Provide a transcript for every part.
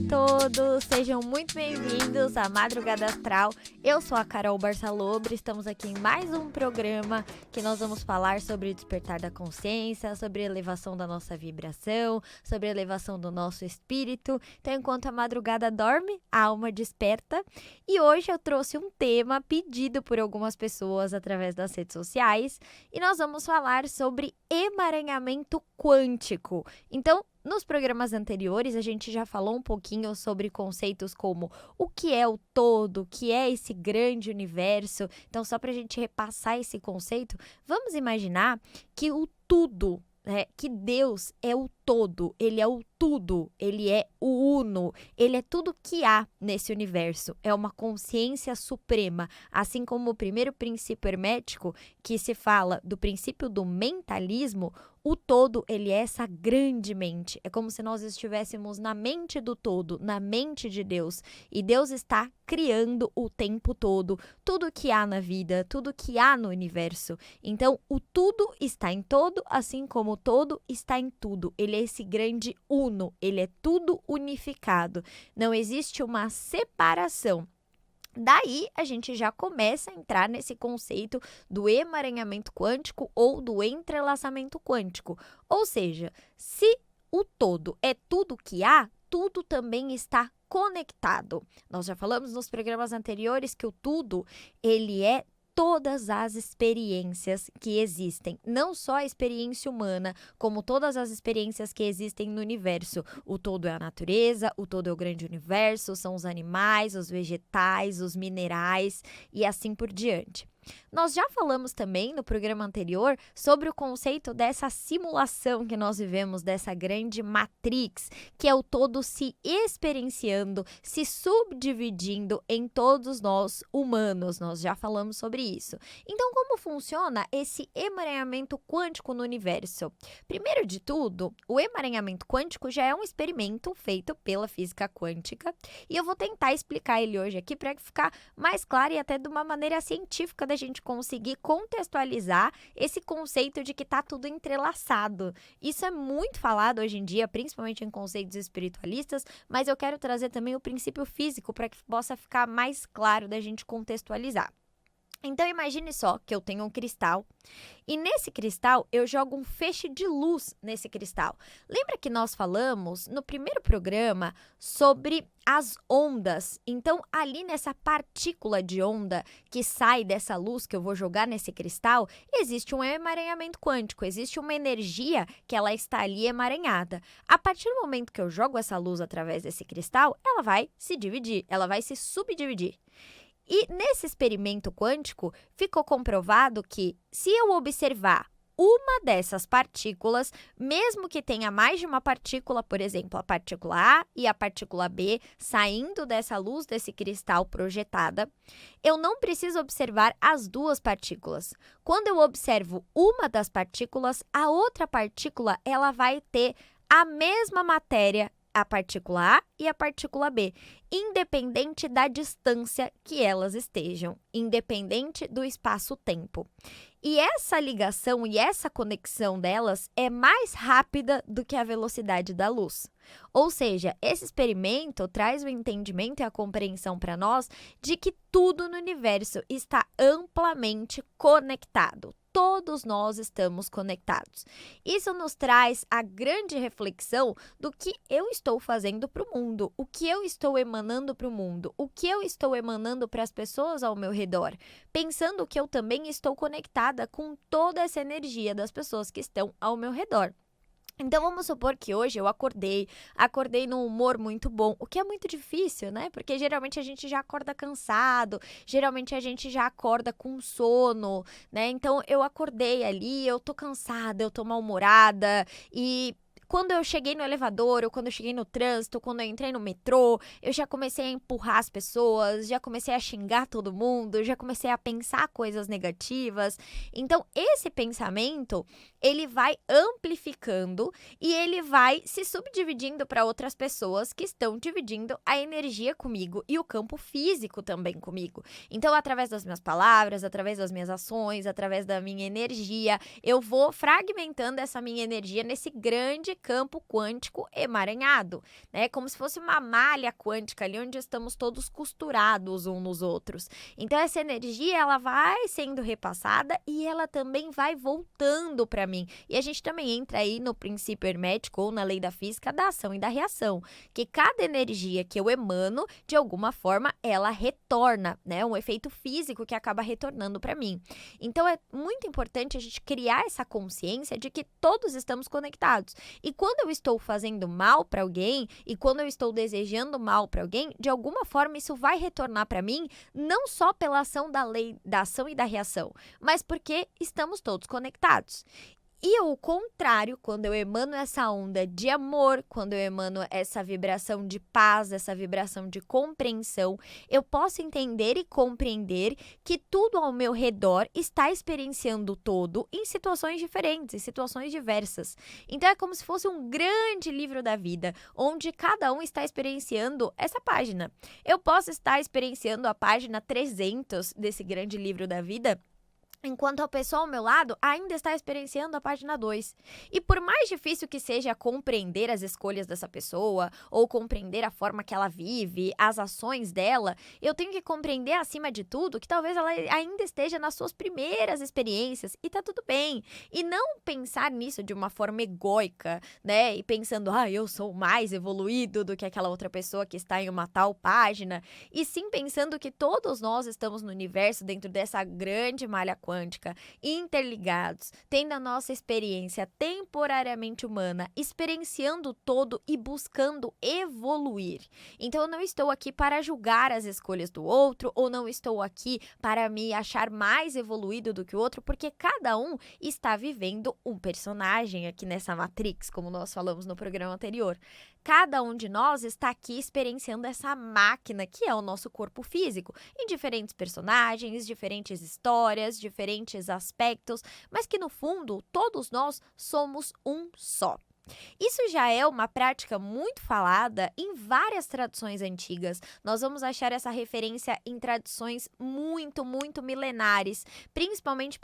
todos, sejam muito bem-vindos à Madrugada Astral. Eu sou a Carol Barçalobre, estamos aqui em mais um programa que nós vamos falar sobre o despertar da consciência, sobre a elevação da nossa vibração, sobre a elevação do nosso espírito. Então, enquanto a madrugada dorme, a alma desperta. E hoje eu trouxe um tema pedido por algumas pessoas através das redes sociais e nós vamos falar sobre emaranhamento quântico. Então, nos programas anteriores, a gente já falou um pouquinho sobre conceitos como o que é o todo, o que é esse grande universo. Então, só para a gente repassar esse conceito, vamos imaginar que o tudo, que Deus é o todo, ele é o tudo, ele é o uno, ele é tudo que há nesse universo, é uma consciência suprema, assim como o primeiro princípio hermético, que se fala do princípio do mentalismo, o todo, ele é essa grande mente, é como se nós estivéssemos na mente do todo, na mente de Deus, e Deus está criando o tempo todo, tudo que há na vida, tudo que há no universo. Então, o tudo está em todo, assim como o todo está em tudo, ele é esse grande uno, ele é tudo unificado, não existe uma separação. Daí, a gente já começa a entrar nesse conceito do emaranhamento quântico ou do entrelaçamento quântico. Ou seja, se o todo é tudo que há, tudo também está conectado. Nós já falamos nos programas anteriores que o tudo, ele é todas as experiências que existem, não só a experiência humana, como todas as experiências que existem no universo. O todo é a natureza, o todo é o grande universo, são os animais, os vegetais, os minerais e assim por diante. Nós já falamos também no programa anterior sobre o conceito dessa simulação que nós vivemos, dessa grande matrix, que é o todo se experienciando, se subdividindo em todos nós humanos. Nós já falamos sobre isso. Então, como funciona esse emaranhamento quântico no universo? Primeiro de tudo, o emaranhamento quântico já é um experimento feito pela física quântica e eu vou tentar explicar ele hoje aqui para ficar mais claro e até de uma maneira científica da gente conseguir contextualizar esse conceito de que está tudo entrelaçado. Isso é muito falado hoje em dia, principalmente em conceitos espiritualistas, mas eu quero trazer também o princípio físico para que possa ficar mais claro da gente contextualizar. Então, imagine só que eu tenho um cristal e nesse cristal eu jogo um feixe de luz nesse cristal. Lembra que nós falamos no primeiro programa sobre as ondas? Então, ali nessa partícula de onda que sai dessa luz que eu vou jogar nesse cristal, existe um emaranhamento quântico, existe uma energia que ela está ali emaranhada. A partir do momento que eu jogo essa luz através desse cristal, ela vai se dividir, ela vai se subdividir. E nesse experimento quântico, ficou comprovado que, se eu observar uma dessas partículas, mesmo que tenha mais de uma partícula, por exemplo, a partícula A e a partícula B, saindo dessa luz desse cristal projetada, eu não preciso observar as duas partículas. Quando eu observo uma das partículas, a outra partícula ela vai ter a mesma matéria, a partícula A e a partícula B, independente da distância que elas estejam, independente do espaço-tempo. E essa ligação e essa conexão delas é mais rápida do que a velocidade da luz. Ou seja, esse experimento traz o entendimento e a compreensão para nós de que tudo no universo está amplamente conectado. Todos nós estamos conectados. Isso nos traz a grande reflexão do que eu estou fazendo para o mundo, o que eu estou emanando para o mundo, o que eu estou emanando para as pessoas ao meu redor, pensando que eu também estou conectada com toda essa energia das pessoas que estão ao meu redor. Então, vamos supor que hoje eu acordei num humor muito bom, o que é muito difícil, né? Porque geralmente a gente já acorda cansado, geralmente a gente já acorda com sono, né? Então, eu acordei ali, eu tô cansada, eu tô mal-humorada e quando eu cheguei no elevador, ou quando eu cheguei no trânsito, quando eu entrei no metrô, eu já comecei a empurrar as pessoas, já comecei a xingar todo mundo, já comecei a pensar coisas negativas. Então, esse pensamento, ele vai amplificando e ele vai se subdividindo para outras pessoas que estão dividindo a energia comigo e o campo físico também comigo. Então, através das minhas palavras, através das minhas ações, através da minha energia, eu vou fragmentando essa minha energia nesse grande campo quântico emaranhado, né? Como se fosse uma malha quântica ali onde estamos todos costurados uns nos outros. Então essa energia ela vai sendo repassada e ela também vai voltando para mim. E a gente também entra aí no princípio hermético ou na lei da física da ação e da reação, que cada energia que eu emano, de alguma forma, ela retorna, né? Um efeito físico que acaba retornando para mim. Então é muito importante a gente criar essa consciência de que todos estamos conectados. E quando eu estou fazendo mal para alguém e quando eu estou desejando mal para alguém, de alguma forma isso vai retornar para mim, não só pela ação da lei da ação e da reação, mas porque estamos todos conectados. E o contrário, quando eu emano essa onda de amor, quando eu emano essa vibração de paz, essa vibração de compreensão, eu posso entender e compreender que tudo ao meu redor está experienciando todo em situações diferentes, em situações diversas. Então é como se fosse um grande livro da vida, onde cada um está experienciando essa página. Eu posso estar experienciando a página 300 desse grande livro da vida, enquanto a pessoa ao meu lado ainda está experienciando a página 2. E por mais difícil que seja compreender as escolhas dessa pessoa, ou compreender a forma que ela vive, as ações dela, eu tenho que compreender, acima de tudo, que talvez ela ainda esteja nas suas primeiras experiências, e tá tudo bem. E não pensar nisso de uma forma egóica, né? E pensando, eu sou mais evoluído do que aquela outra pessoa que está em uma tal página. E sim pensando que todos nós estamos no universo, dentro dessa grande malha quântica, interligados, tendo a nossa experiência temporariamente humana, experienciando todo e buscando evoluir. Então eu não estou aqui para julgar as escolhas do outro, ou não estou aqui para me achar mais evoluído do que o outro, porque cada um está vivendo um personagem aqui nessa Matrix, como nós falamos no programa anterior. Cada um de nós está aqui experienciando essa máquina que é o nosso corpo físico, em diferentes personagens, diferentes histórias, diferentes aspectos, mas que no fundo todos nós somos um só. Isso já é uma prática muito falada em várias tradições antigas. Nós vamos achar essa referência em tradições muito, muito milenares, principalmente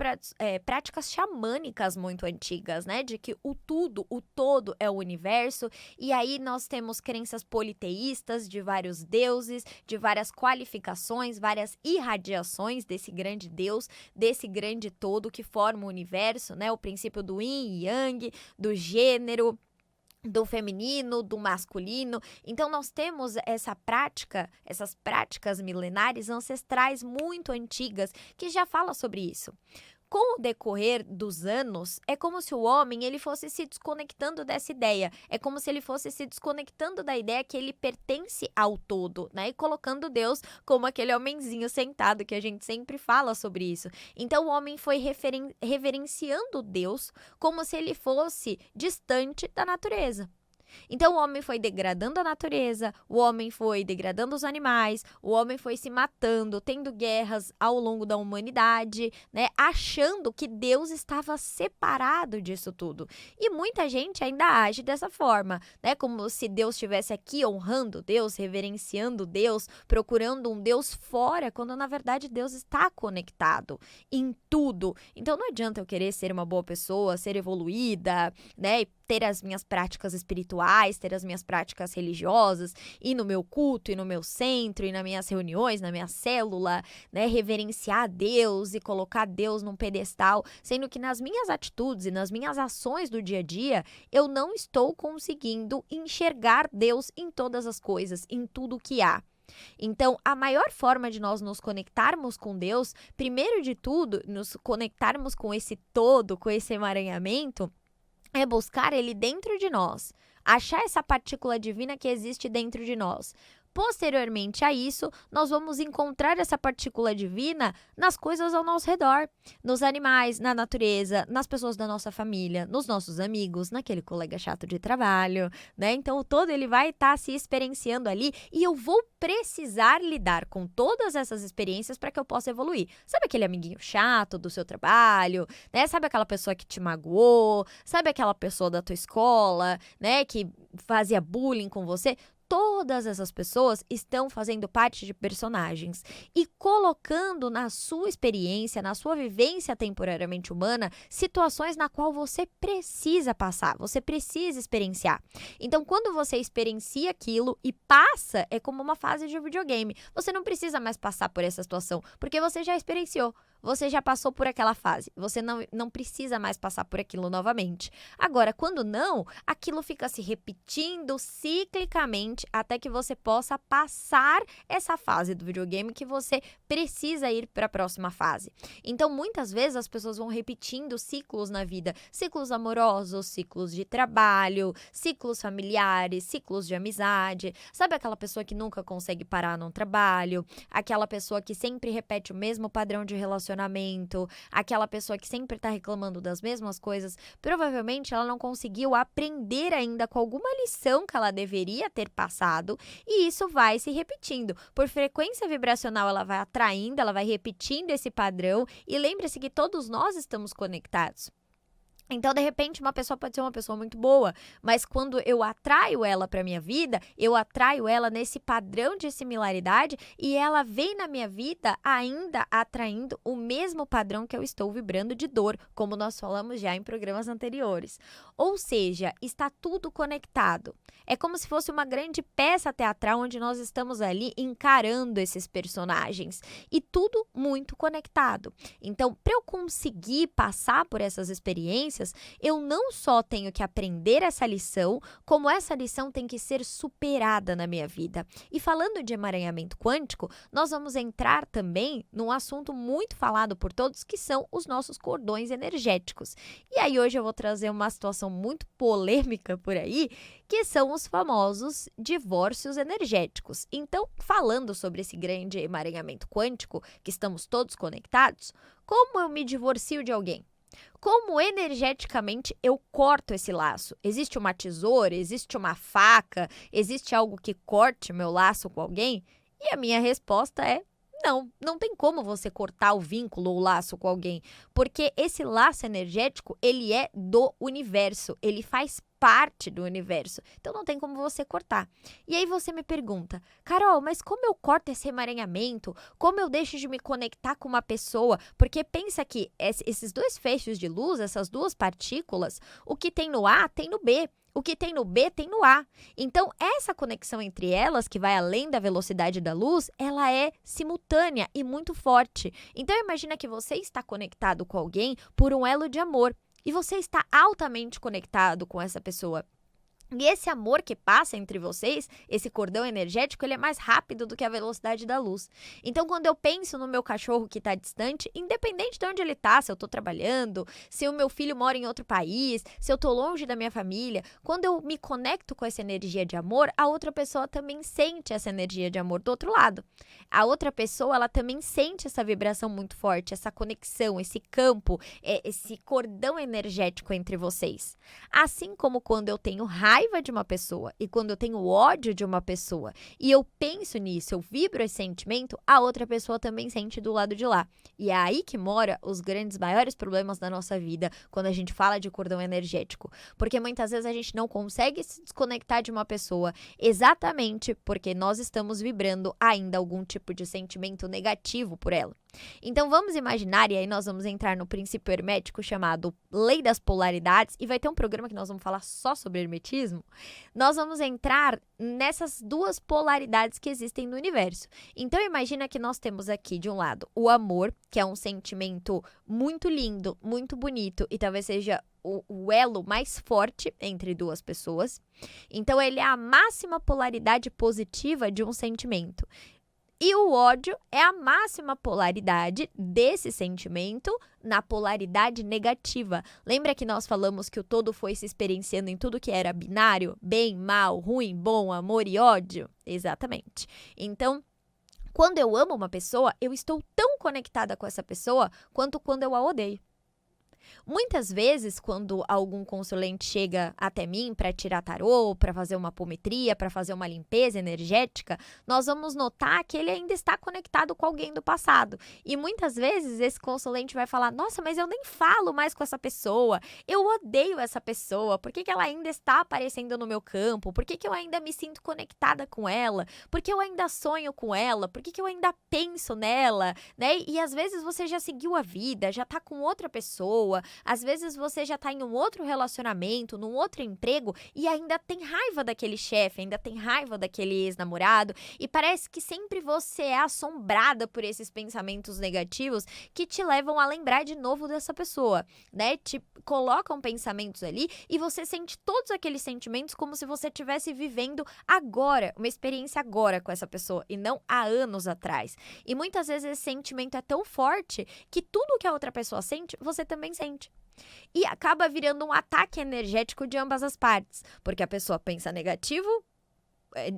práticas xamânicas muito antigas, né? De que o tudo, o todo é o universo, e aí nós temos crenças politeístas de vários deuses, de várias qualificações, várias irradiações desse grande Deus, desse grande todo que forma o universo, né? O princípio do yin e yang, do gênero, do feminino, do masculino. Então nós temos essas práticas milenares ancestrais muito antigas que já falam sobre isso. Com o decorrer dos anos, é como se o homem ele fosse se desconectando dessa ideia. É como se ele fosse se desconectando da ideia que ele pertence ao todo, né? E colocando Deus como aquele homenzinho sentado, que a gente sempre fala sobre isso. Então o homem foi reverenciando Deus como se ele fosse distante da natureza. Então o homem foi degradando a natureza, o homem foi degradando os animais, o homem foi se matando, tendo guerras ao longo da humanidade, né? Achando que Deus estava separado disso tudo. E muita gente ainda age dessa forma, né? Como se Deus estivesse aqui honrando Deus, reverenciando Deus, procurando um Deus fora, quando na verdade Deus está conectado em tudo. Então não adianta eu querer ser uma boa pessoa, ser evoluída, né? E ter as minhas práticas espirituais, ter as minhas práticas religiosas, ir no meu culto, ir no meu centro, ir nas minhas reuniões, na minha célula, né, reverenciar Deus e colocar Deus num pedestal, sendo que nas minhas atitudes e nas minhas ações do dia a dia, eu não estou conseguindo enxergar Deus em todas as coisas, em tudo que há. Então, a maior forma de nós nos conectarmos com Deus, primeiro de tudo, nos conectarmos com esse todo, com esse emaranhamento, é buscar ele dentro de nós, achar essa partícula divina que existe dentro de nós. Posteriormente a isso, nós vamos encontrar essa partícula divina nas coisas ao nosso redor, nos animais, na natureza, nas pessoas da nossa família, nos nossos amigos, naquele colega chato de trabalho, né? Então, o todo ele vai estar se experienciando ali e eu vou precisar lidar com todas essas experiências para que eu possa evoluir. Sabe aquele amiguinho chato do seu trabalho, né? Sabe aquela pessoa que te magoou? Sabe aquela pessoa da tua escola, né? Que fazia bullying com você? todas essas pessoas estão fazendo parte de personagens e colocando na sua experiência, na sua vivência temporariamente humana, situações na qual você precisa passar, você precisa experienciar. Então, quando você experiencia aquilo e passa, é como uma fase de videogame. Você não precisa mais passar por essa situação, porque você já experienciou. Você já passou por aquela fase, você não precisa mais passar por aquilo novamente. Agora, quando não, aquilo fica se repetindo ciclicamente até que você possa passar essa fase do videogame que você precisa ir para a próxima fase. Então, muitas vezes as pessoas vão repetindo ciclos na vida, ciclos amorosos, ciclos de trabalho, ciclos familiares, ciclos de amizade. Sabe aquela pessoa que nunca consegue parar num trabalho? Aquela pessoa que sempre repete o mesmo padrão de relacionamento? Aquela pessoa que sempre está reclamando das mesmas coisas, provavelmente ela não conseguiu aprender ainda com alguma lição que ela deveria ter passado e isso vai se repetindo. Por frequência vibracional, ela vai atraindo, ela vai repetindo esse padrão e lembre-se que todos nós estamos conectados. Então, de repente, uma pessoa pode ser uma pessoa muito boa, mas quando eu atraio ela para minha vida, eu atraio ela nesse padrão de similaridade e ela vem na minha vida ainda atraindo o mesmo padrão que eu estou vibrando de dor, como nós falamos já em programas anteriores. Ou seja, está tudo conectado. É como se fosse uma grande peça teatral onde nós estamos ali encarando esses personagens e tudo muito conectado. Então, para eu conseguir passar por essas experiências, eu não só tenho que aprender essa lição, como essa lição tem que ser superada na minha vida. E falando de emaranhamento quântico, nós vamos entrar também num assunto muito falado por todos, que são os nossos cordões energéticos. E aí hoje eu vou trazer uma situação muito polêmica por aí, que são os famosos divórcios energéticos. Então, falando sobre esse grande emaranhamento quântico, que estamos todos conectados, como eu me divorcio de alguém? Como energeticamente eu corto esse laço? Existe uma tesoura? Existe uma faca? Existe algo que corte meu laço com alguém? E a minha resposta é não tem como você cortar o vínculo ou o laço com alguém, porque esse laço energético, ele é do universo, ele faz parte do universo, então não tem como você cortar. E aí você me pergunta, Carol, mas como eu corto esse emaranhamento? Como eu deixo de me conectar com uma pessoa? Porque pensa que esses dois feixes de luz, essas duas partículas, o que tem no A tem no B. O que tem no B tem no A. Então, essa conexão entre elas, que vai além da velocidade da luz, ela é simultânea e muito forte. Então, imagina que você está conectado com alguém por um elo de amor e você está altamente conectado com essa pessoa. E esse amor que passa entre vocês, esse cordão energético, ele é mais rápido do que a velocidade da luz. Então, quando eu penso no meu cachorro que está distante, independente de onde ele está, se eu estou trabalhando, se o meu filho mora em outro país, se eu estou longe da minha família, quando eu me conecto com essa energia de amor, a outra pessoa também sente essa energia de amor do outro lado. A outra pessoa, ela também sente essa vibração muito forte, essa conexão, esse campo, esse cordão energético entre vocês. Assim como quando eu tenho raiva de uma pessoa e quando eu tenho ódio de uma pessoa e eu penso nisso, eu vibro esse sentimento, a outra pessoa também sente do lado de lá. E é aí que mora os grandes, maiores problemas da nossa vida quando a gente fala de cordão energético. Porque muitas vezes a gente não consegue se desconectar de uma pessoa exatamente porque nós estamos vibrando ainda algum tipo de sentimento negativo por ela. Então vamos imaginar, e aí nós vamos entrar no princípio hermético chamado Lei das Polaridades, e vai ter um programa que nós vamos falar só sobre hermetismo. Nós vamos entrar nessas duas polaridades que existem no universo. Então imagina que nós temos aqui de um lado o amor, que é um sentimento muito lindo, muito bonito, e talvez seja o elo mais forte entre duas pessoas. Então ele é a máxima polaridade positiva de um sentimento. E o ódio é a máxima polaridade desse sentimento na polaridade negativa. Lembra que nós falamos que o todo foi se experienciando em tudo que era binário? Bem, mal, ruim, bom, amor e ódio? Exatamente. Então, quando eu amo uma pessoa, eu estou tão conectada com essa pessoa quanto quando eu a odeio. Muitas vezes, quando algum consulente chega até mim para tirar tarô, para fazer uma apometria, para fazer uma limpeza energética, nós vamos notar que ele ainda está conectado com alguém do passado. E muitas vezes esse consulente vai falar: nossa, mas eu nem falo mais com essa pessoa, eu odeio essa pessoa, por que ela ainda está aparecendo no meu campo? Por que eu ainda me sinto conectada com ela? Por que eu ainda sonho com ela? Por que eu ainda penso nela? Né? E às vezes você já seguiu a vida, já está com outra pessoa. Às vezes você já está em um outro relacionamento, num outro emprego e ainda tem raiva daquele chefe, ainda tem raiva daquele ex-namorado e parece que sempre você é assombrada por esses pensamentos negativos que te levam a lembrar de novo dessa pessoa, né? Te colocam pensamentos ali e você sente todos aqueles sentimentos como se você estivesse vivendo agora, uma experiência agora com essa pessoa e não há anos atrás. E muitas vezes esse sentimento é tão forte que tudo que a outra pessoa sente, você também sente. E acaba virando um ataque energético de ambas as partes, porque a pessoa pensa negativo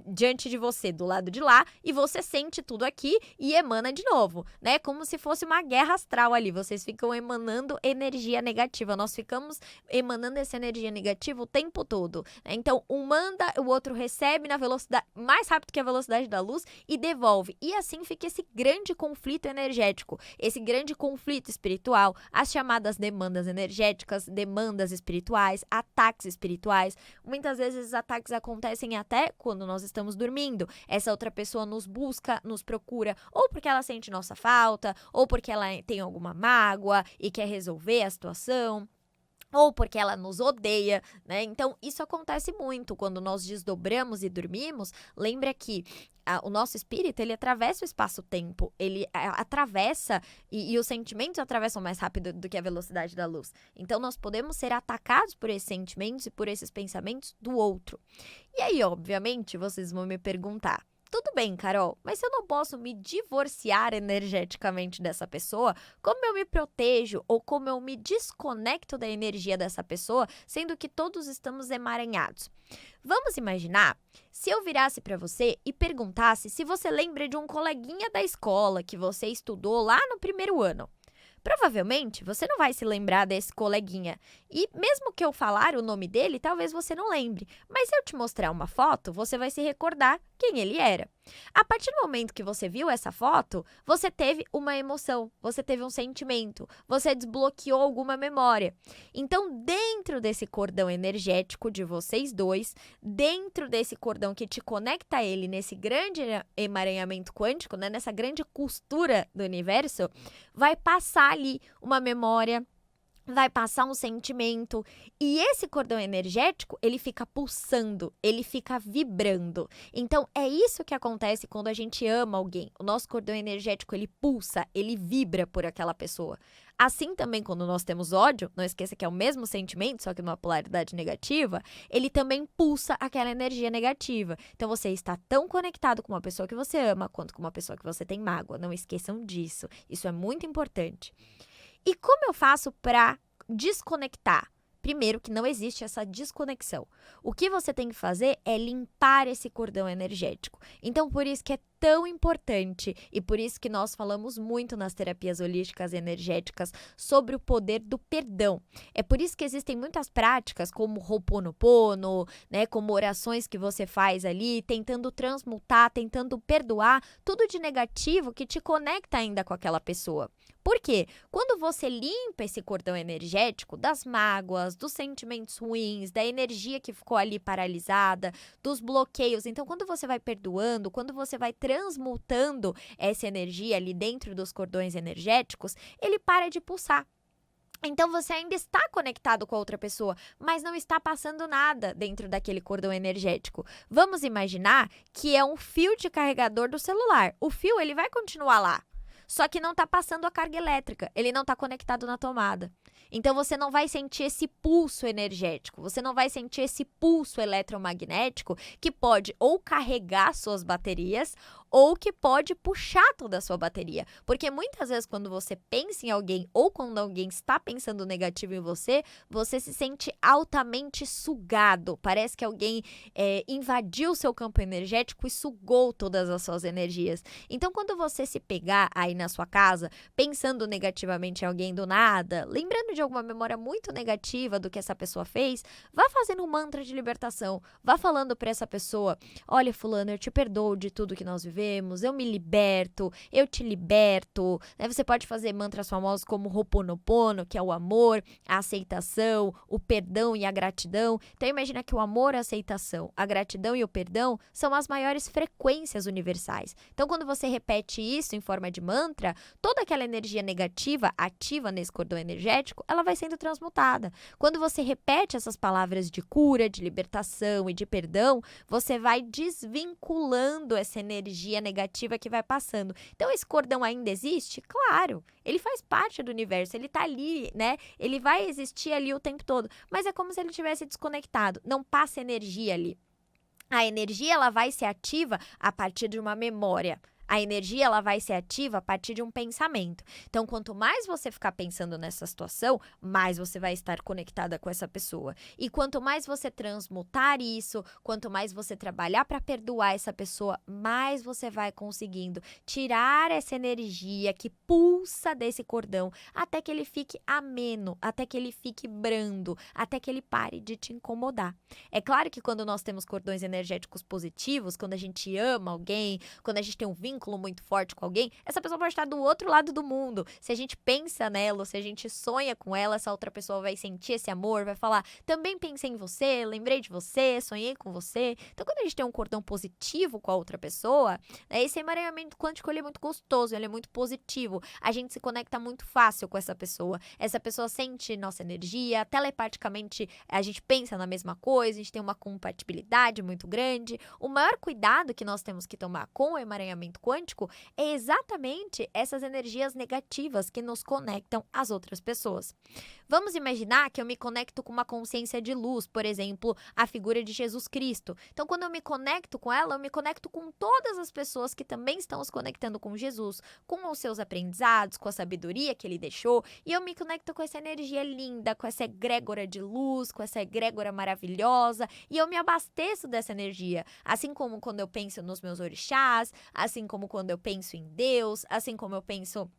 diante de você, do lado de lá, e você sente tudo aqui e emana de novo, né? Como se fosse uma guerra astral ali, vocês ficam emanando energia negativa, nós ficamos emanando essa energia negativa o tempo todo, né? Então, um manda, o outro recebe na velocidade, mais rápido que a velocidade da luz e devolve, e assim fica esse grande conflito energético, esse grande conflito espiritual, as chamadas demandas energéticas, demandas espirituais, ataques espirituais. Muitas vezes esses ataques acontecem até quando nós estamos dormindo. Essa outra pessoa nos busca, nos procura, ou porque ela sente nossa falta, ou porque ela tem alguma mágoa e quer resolver a situação, ou porque ela nos odeia, né? Então, isso acontece muito quando nós desdobramos e dormimos. Lembra que o nosso espírito, ele atravessa o espaço-tempo, ele atravessa, e os sentimentos atravessam mais rápido do que a velocidade da luz. Então, nós podemos ser atacados por esses sentimentos e por esses pensamentos do outro. E aí, obviamente, vocês vão me perguntar: tudo bem, Carol, mas se eu não posso me divorciar energeticamente dessa pessoa, como eu me protejo ou como eu me desconecto da energia dessa pessoa, sendo que todos estamos emaranhados? Vamos imaginar se eu virasse para você e perguntasse se você lembra de um coleguinha da escola que você estudou lá no primeiro ano. Provavelmente, você não vai se lembrar desse coleguinha. E mesmo que eu falar o nome dele, talvez você não lembre. Mas se eu te mostrar uma foto, você vai se recordar quem ele era. A partir do momento que você viu essa foto, você teve uma emoção, você teve um sentimento, você desbloqueou alguma memória. Então, dentro desse cordão energético de vocês dois, dentro desse cordão que te conecta a ele nesse grande emaranhamento quântico, né, nessa grande costura do universo, vai passar ali uma memória, vai passar um sentimento, e esse cordão energético, ele fica pulsando, ele fica vibrando. Então, é isso que acontece quando a gente ama alguém. O nosso cordão energético, ele pulsa, ele vibra por aquela pessoa. Assim também, quando nós temos ódio, não esqueça que é o mesmo sentimento, só que numa polaridade negativa, ele também pulsa aquela energia negativa. Então, você está tão conectado com uma pessoa que você ama, quanto com uma pessoa que você tem mágoa. Não esqueçam disso. Isso é muito importante. E como eu faço para desconectar? Primeiro, que não existe essa desconexão. O que você tem que fazer é limpar esse cordão energético. Então, por isso que é tão importante e por isso que nós falamos muito nas terapias holísticas e energéticas sobre o poder do perdão. É por isso que existem muitas práticas como Ho'oponopono, né, como orações que você faz ali, tentando transmutar, tentando perdoar tudo de negativo que te conecta ainda com aquela pessoa. Por quê? Quando você limpa esse cordão energético das mágoas, dos sentimentos ruins, da energia que ficou ali paralisada, dos bloqueios, então quando você vai perdoando, quando você vai transmutando essa energia ali dentro dos cordões energéticos, ele para de pulsar. Então, você ainda está conectado com a outra pessoa, mas não está passando nada dentro daquele cordão energético. Vamos imaginar que é um fio de carregador do celular. O fio, ele vai continuar lá, só que não está passando a carga elétrica, ele não está conectado na tomada. Então, você não vai sentir esse pulso energético, você não vai sentir esse pulso eletromagnético que pode ou carregar suas baterias ou que pode puxar toda a sua bateria. Porque muitas vezes quando você pensa em alguém ou quando alguém está pensando negativo em você, você se sente altamente sugado. Parece que alguém invadiu o seu campo energético e sugou todas as suas energias. Então, quando você se pegar aí na sua casa, pensando negativamente em alguém do nada, lembrando de alguma memória muito negativa do que essa pessoa fez, vá fazendo um mantra de libertação. Vá falando para essa pessoa: olha, fulano, eu te perdoo de tudo que nós vivemos, eu me liberto, eu te liberto. Você pode fazer mantras famosos como Ho'oponopono, que é o amor, a aceitação, o perdão e a gratidão. Então, imagina que o amor, a aceitação, a gratidão e o perdão são as maiores frequências universais. Então, quando você repete isso em forma de mantra, toda aquela energia negativa ativa nesse cordão energético, ela vai sendo transmutada. Quando você repete essas palavras de cura, de libertação e de perdão, você vai desvinculando essa energia negativa que vai passando. Então, esse cordão ainda existe? Claro, ele faz parte do universo, ele tá ali, né? Ele vai existir ali o tempo todo, mas é como se ele tivesse desconectado, não passa energia ali. A energia, ela vai ser ativa a partir de uma memória. A energia, ela vai ser ativa a partir de um pensamento. Então, quanto mais você ficar pensando nessa situação, mais você vai estar conectada com essa pessoa. E quanto mais você transmutar isso, quanto mais você trabalhar para perdoar essa pessoa, mais você vai conseguindo tirar essa energia que pulsa desse cordão até que ele fique ameno, até que ele fique brando, até que ele pare de te incomodar. É claro que quando nós temos cordões energéticos positivos, quando a gente ama alguém, quando a gente tem um vínculo muito forte com alguém, essa pessoa pode estar do outro lado do mundo. Se a gente pensa nela, ou se a gente sonha com ela, essa outra pessoa vai sentir esse amor, vai falar: também pensei em você, lembrei de você, sonhei com você. Então, quando a gente tem um cordão positivo com a outra pessoa, esse emaranhamento quântico, ele é muito gostoso, ele é muito positivo. A gente se conecta muito fácil com essa pessoa. Essa pessoa sente nossa energia, telepaticamente a gente pensa na mesma coisa, a gente tem uma compatibilidade muito grande. O maior cuidado que nós temos que tomar com o emaranhamento quântico é exatamente essas energias negativas que nos conectam às outras pessoas. Vamos imaginar que eu me conecto com uma consciência de luz, por exemplo, a figura de Jesus Cristo. Então, quando eu me conecto com ela, eu me conecto com todas as pessoas que também estão se conectando com Jesus, com os seus aprendizados, com a sabedoria que ele deixou, e eu me conecto com essa energia linda, com essa egrégora de luz, com essa egrégora maravilhosa, e eu me abasteço dessa energia, assim como quando eu penso nos meus orixás, assim como quando eu penso em Deus, assim como eu penso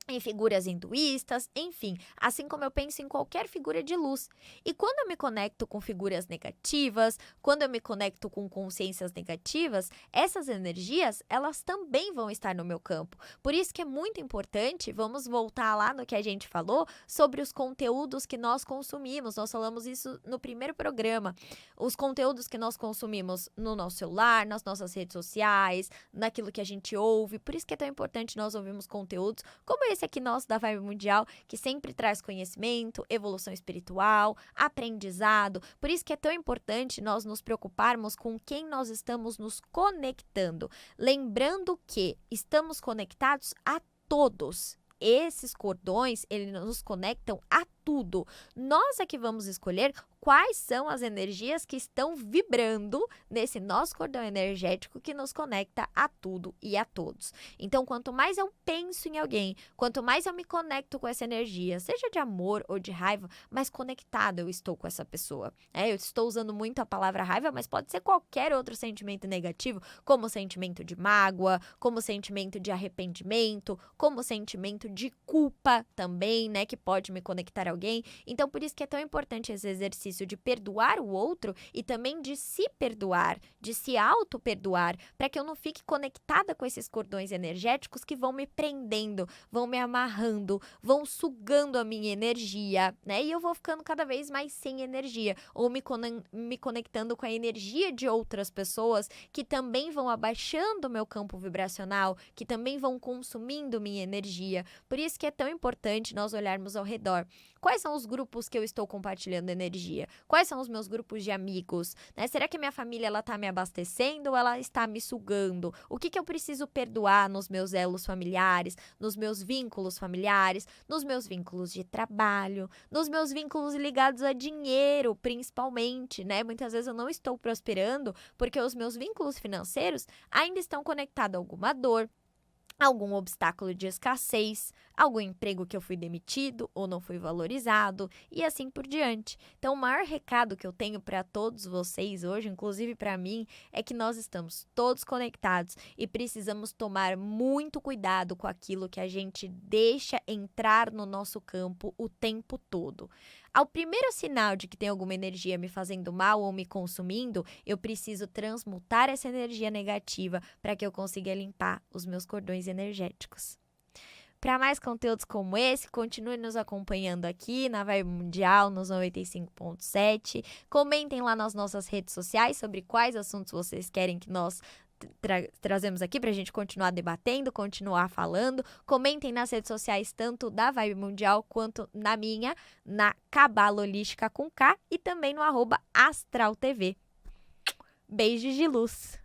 em figuras hinduístas, enfim, assim como eu penso em qualquer figura de luz. E quando eu me conecto com figuras negativas, quando eu me conecto com consciências negativas, essas energias, elas também vão estar no meu campo. Por isso que é muito importante, vamos voltar lá no que a gente falou, sobre os conteúdos que nós consumimos. Nós falamos isso no primeiro programa. Os conteúdos que nós consumimos no nosso celular, nas nossas redes sociais, naquilo que a gente ouve. Por isso que é tão importante nós ouvirmos conteúdos como esse aqui nosso da Vibe Mundial, que sempre traz conhecimento, evolução espiritual, aprendizado. Por isso que é tão importante nós nos preocuparmos com quem nós estamos nos conectando. Lembrando que estamos conectados a todos. Esses cordões, eles nos conectam a tudo. Nós é que vamos escolher quais são as energias que estão vibrando nesse nosso cordão energético que nos conecta a tudo e a todos. Então, quanto mais eu penso em alguém, quanto mais eu me conecto com essa energia, seja de amor ou de raiva, mais conectado eu estou com essa pessoa. Eu estou usando muito a palavra raiva, mas pode ser qualquer outro sentimento negativo, como sentimento de mágoa, como sentimento de arrependimento, como sentimento de culpa também, que pode me conectar a alguém. Então, por isso que é tão importante esse exercício de perdoar o outro e também de se perdoar, de se auto-perdoar, para que eu não fique conectada com esses cordões energéticos que vão me prendendo, vão me amarrando, vão sugando a minha energia, E eu vou ficando cada vez mais sem energia, ou me conectando com a energia de outras pessoas que também vão abaixando o meu campo vibracional, que também vão consumindo minha energia. Por isso que é tão importante nós olharmos ao redor. Quais são os grupos que eu estou compartilhando energia? energia? Quais são os meus grupos de amigos? Né? Será que a minha família ela tá me abastecendo ou ela está me sugando? O que eu preciso perdoar nos meus elos familiares, nos meus vínculos familiares, nos meus vínculos de trabalho, nos meus vínculos ligados a dinheiro, principalmente, né? Muitas vezes eu não estou prosperando porque os meus vínculos financeiros ainda estão conectados a alguma dor, algum obstáculo de escassez, algum emprego que eu fui demitido ou não fui valorizado e assim por diante. Então, o maior recado que eu tenho para todos vocês hoje, inclusive para mim, é que nós estamos todos conectados e precisamos tomar muito cuidado com aquilo que a gente deixa entrar no nosso campo o tempo todo. Ao primeiro sinal de que tem alguma energia me fazendo mal ou me consumindo, eu preciso transmutar essa energia negativa para que eu consiga limpar os meus cordões energéticos. Para mais conteúdos como esse, continue nos acompanhando aqui na Vibe Mundial, nos 95.7. Comentem lá nas nossas redes sociais sobre quais assuntos vocês querem que nós trazemos aqui pra gente continuar debatendo, continuar falando. Comentem nas redes sociais, tanto da Vibe Mundial quanto na minha, na Cabala Holística com K e também no @AstralTV. Beijos de luz!